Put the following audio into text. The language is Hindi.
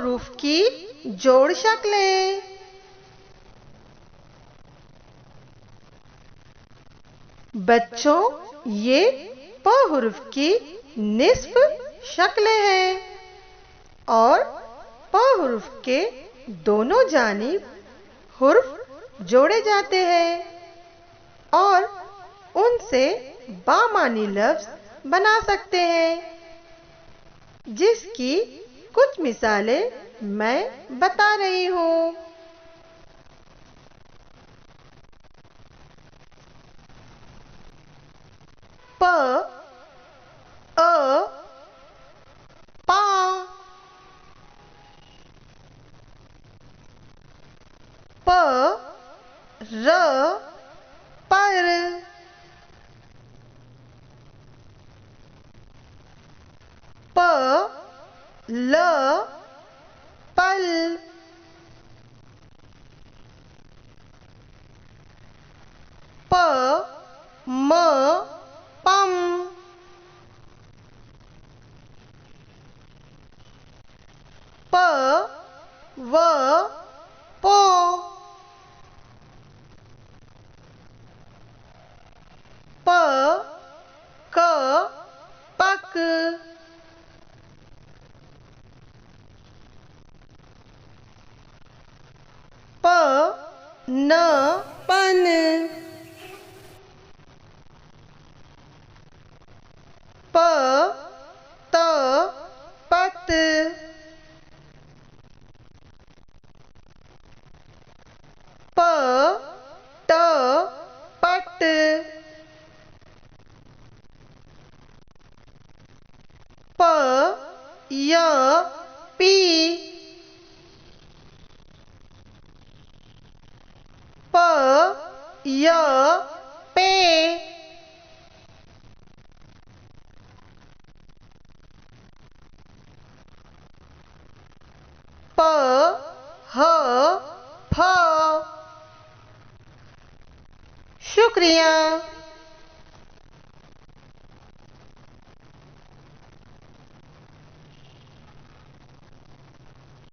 हरूफ की जोड़ शक्लें। बच्चों, ये प हरूफ की निस्फ शक्लें हैं और प हरूफ के दोनों जानिब हुर्फ जोड़े जाते हैं और उनसे बामानी लफ्ज बना सकते हैं, जिसकी कुछ मिसालें मैं बता रही हूँ। प, अ, पा, प, र, पर, प, ल, पल, प, म, पम, प, व, पो, प, क, पक, प, न, पन, प, त, पत, प, ट, पट, प, य, पी, प, य, पे, प, ह, फ। शुक्रिया।